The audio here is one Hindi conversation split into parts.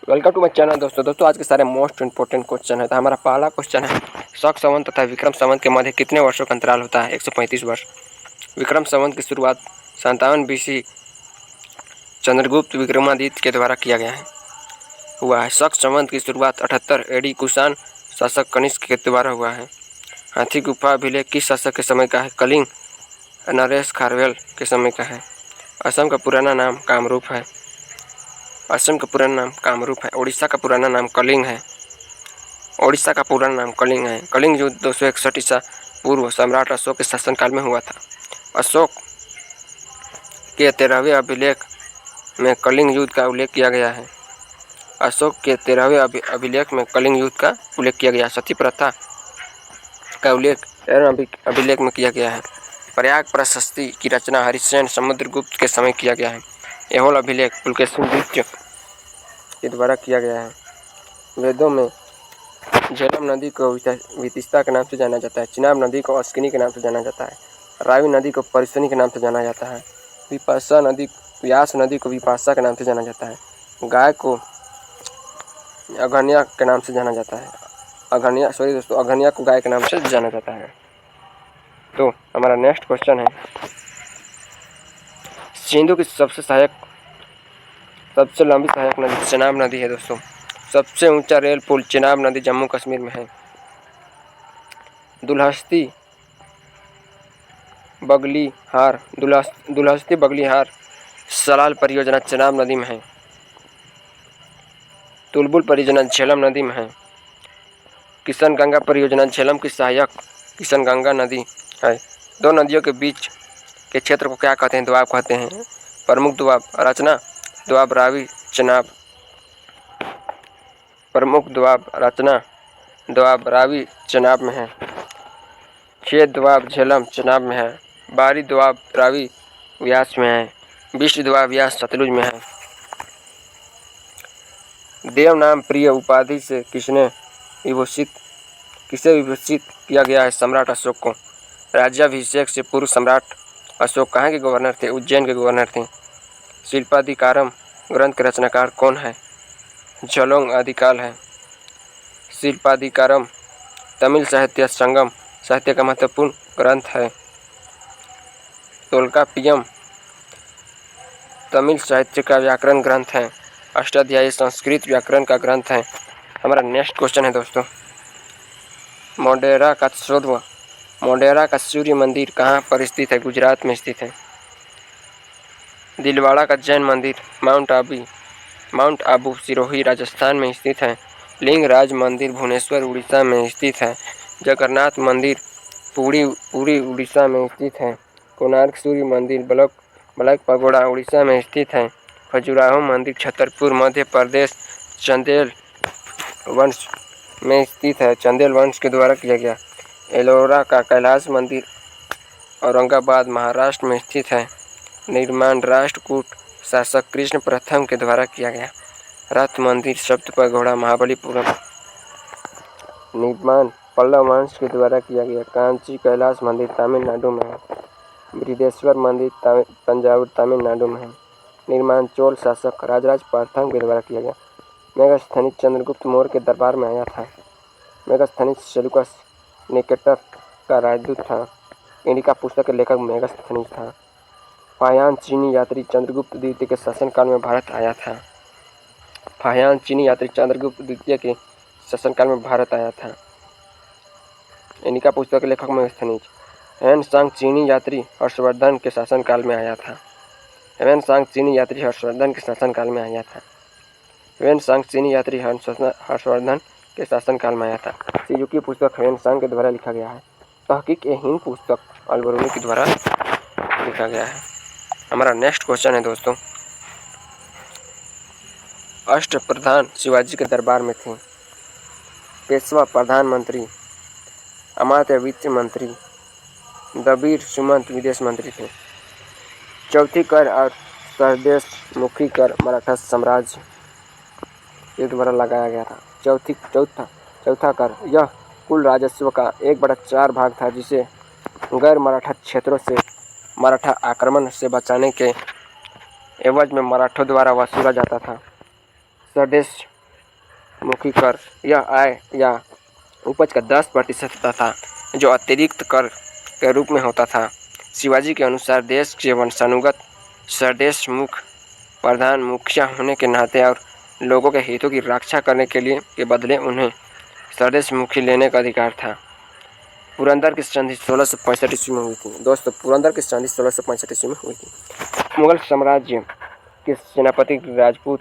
वेलकम टू माय चैनल दोस्तों आज के सारे मोस्ट इंपोर्टेंट क्वेश्चन है। तो हमारा पहला क्वेश्चन है, शक संवत तथा विक्रम संवत के मध्य कितने वर्षों का अंतराल होता है? 135 वर्ष। विक्रम संवत की शुरुआत 57 BC चंद्रगुप्त विक्रमादित्य के द्वारा किया गया है हुआ है। शक संवत की शुरुआत 78 AD कुषाण शासक कनिष्क के द्वारा हुआ है। हाथी गुफा अभिलेख किस शासक के समय का है? कलिंग नरेश खारवेल के समय का है। असम का पुराना नाम कामरूप है। असम का पुराना नाम कामरूप है। उड़ीसा का पुराना नाम कलिंग है। उड़ीसा का पुराना नाम कलिंग है। कलिंग युद्ध 261 ईसा पूर्व सम्राट अशोक के शासनकाल में हुआ था। अशोक के 13वें अभिलेख में कलिंग युद्ध का उल्लेख किया गया है। अशोक के 13वें अभिलेख में कलिंग युद्ध का उल्लेख किया गया। सती प्रथा का उल्लेख 13वें अभिलेख में किया गया है। प्रयाग प्रशस्ति की रचना हरिश्चंद्र समुद्रगुप्त के समय किया गया है। एहोल अभिलेख पुलकेशिन द्वितीय के द्वारा किया गया है। वेदों में झेलम नदी को वितिस्ता के नाम से जाना जाता है। चिनाब नदी को अस्किनी के नाम से जाना जाता है। रावी नदी को परिसनी के नाम से जाना जाता है। व्यास नदी को विपाशा के नाम से जाना जाता है। गाय को अगन्या के नाम से जाना जाता है। अगन्या को गाय के नाम से जाना जाता है। तो हमारा नेक्स्ट क्वेश्चन है, सिंधु की सबसे लंबी सहायक नदी चेनाब नदी है दोस्तों। सबसे ऊंचा रेल पुल चेनाब नदी जम्मू कश्मीर में है। दुलहस्ती बगलिहार सलाल परियोजना चेनाब नदी में है। तुलबुल परियोजना झेलम नदी में है। किशन गंगा परियोजना झेलम की सहायक किशन गंगा नदी है। दो नदियों के बीच के क्षेत्र को क्या कहते हैं? दोआब कहते हैं। प्रमुख दोआब रचना दोआब रावी चेनाब। प्रमुख दोआब रचना दोआब रावी चेनाब में है। खेत दोआब झेलम चेनाब में है। बारी दोआब रावी व्यास में है। विश्व दोआब व्यास सतलुज में है। देव नाम प्रिय उपाधि से किसे विभूषित किया गया है? सम्राट अशोक को। राज्याभिषेक से पूर्व सम्राट अशोक कहाँ के गवर्नर थे? उज्जैन के गवर्नर थे। शिल्पाधिकारम ग्रंथ के रचनाकार कौन है? झलोंग आदिकाल है। शिल्पाधिकारम तमिल साहित्य संगम साहित्य का महत्वपूर्ण ग्रंथ है। तोल्काप्पियम तमिल साहित्य का व्याकरण ग्रंथ है। अष्टाध्यायी संस्कृत व्याकरण का ग्रंथ है। हमारा नेक्स्ट क्वेश्चन है दोस्तों, मोढेरा का सूर्य मंदिर कहाँ पर स्थित है? गुजरात में स्थित है। दिलवाड़ा का जैन मंदिर माउंट आबू सिरोही राजस्थान में स्थित है। लिंगराज मंदिर भुवनेश्वर उड़ीसा में स्थित है। जगन्नाथ मंदिर पुरी उड़ीसा में स्थित है। कोणार्क सूर्य मंदिर ब्लैक पगोड़ा उड़ीसा में स्थित है। खजुराहो मंदिर छतरपुर मध्य प्रदेश चंदेल वंश में स्थित है। चंदेल वंश के द्वारा किया गया। एलोरा का कैलाश मंदिर औरंगाबाद महाराष्ट्र में स्थित है। निर्माण राष्ट्रकूट शासक कृष्ण प्रथम के द्वारा किया गया। रथ मंदिर शब्द पर घोड़ा महाबलीपुरम निर्माण पल्लव वंश के द्वारा किया गया। कांची कैलाश मंदिर तमिलनाडु में है। बृहदेश्वर मंदिर तंजावुर तमिलनाडु में है। निर्माण चोल शासक राजराज प्रथम के द्वारा किया गया। मेगास्थनीज चंद्रगुप्त मौर्य के दरबार में आया था। मेगास्थनीज सेल्यूकस निकेटर का राजदूत था। इंडिका पुस्तक के लेखक मेगास्थनीज था। फाहियान चीनी यात्री चंद्रगुप्त द्वितीय के शासनकाल में भारत आया था। फाहियान चीनी यात्री चंद्रगुप्त द्वितीय के शासनकाल में भारत आया था। इंडिका पुस्तक के लेखक मेगास्थनीज। हेवन सांग चीनी यात्री हर्षवर्धन के शासनकाल में आया था। हेवन सांग चीनी यात्री हर्षवर्धन के शासनकाल में आया था। हेवन सांग चीनी यात्री हर्षवर्धन के शासनकाल में आया था। सुजुकी पुस्तक हेवन सांग के द्वारा लिखा गया है। तहकीक ए हिंद पुस्तक अलबरूनी के द्वारा लिखा गया है। हमारा नेक्स्ट क्वेश्चन है दोस्तों, अष्टप्रधान शिवाजी के दरबार में थे। पेशवा प्रधानमंत्री, अमात्य वित्त मंत्री, दबीर सुमंत विदेश मंत्री थे। चौथी कर और स्वदेश मुखी कर मराठा साम्राज्य के द्वारा लगाया गया था। चौथा कर यह कुल राजस्व का 1/4 भाग था, जिसे गैर मराठा क्षेत्रों से मराठा आक्रमण से बचाने के एवज में मराठों द्वारा वसूला जाता था। स्वदेश मुखी कर यह आय या उपज का 10% होता था, जो अतिरिक्त कर के रूप में होता था। शिवाजी के अनुसार देश के वंशानुगत स्वदेशमुख प्रधान मुखिया होने के नाते और लोगों के हितों की रक्षा करने के बदले उन्हें स्वदेशमुखी लेने का अधिकार था। पुरंदर की संधि 1665 ईस्वी में हुई थी। दोस्तों, पुरंदर की संधि 1665 ईस्वी में हुई थी। मुगल साम्राज्य के सेनापति राजपूत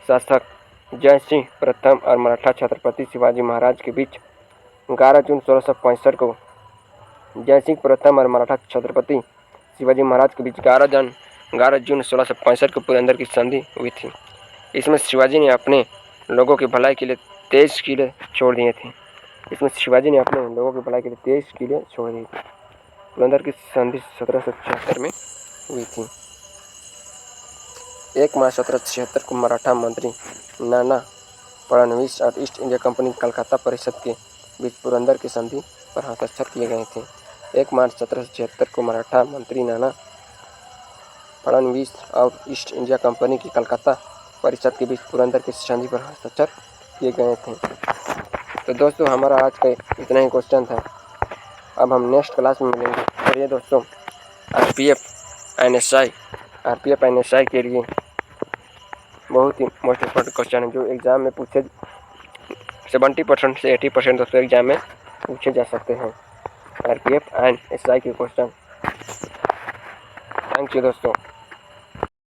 शासक जय सिंह प्रथम और मराठा छत्रपति शिवाजी महाराज के बीच 11 जून 1665 को जय सिंह प्रथम और मराठा छत्रपति शिवाजी महाराज के बीच 11 जून 1665 को पुरंदर की संधि हुई थी। इसमें शिवाजी ने अपने लोगों की भलाई के लिए 23 किले छोड़ दिए थे। पुरंदर की संधि 1776 में हुई थी। 1 मार्च 1776 को मराठा मंत्री नाना फडणवीस और ईस्ट इंडिया कंपनी कलकत्ता परिषद के बीच पुरंदर की संधि पर हस्ताक्षर किए गए थे। 1 मार्च 1776 को मराठा मंत्री नाना फडणवीस और ईस्ट इंडिया कंपनी की कलकत्ता परिषद के बीच पुरंदर की संधि पर हस्ताक्षर किए गए थे। तो दोस्तों, हमारा आज का इतना ही क्वेश्चन था। अब हम नेक्स्ट क्लास में मिलेंगे। और ये दोस्तों, आरपीएफ एनएसआई के लिए बहुत ही मोस्ट इम्पोर्टेंट क्वेश्चन है, जो एग्ज़ाम में पूछे 70% से 80% दोस्तों एग्जाम में पूछे जा सकते हैं। आरपीएफ एंड एसआई के क्वेश्चन। थैंक यू दोस्तों।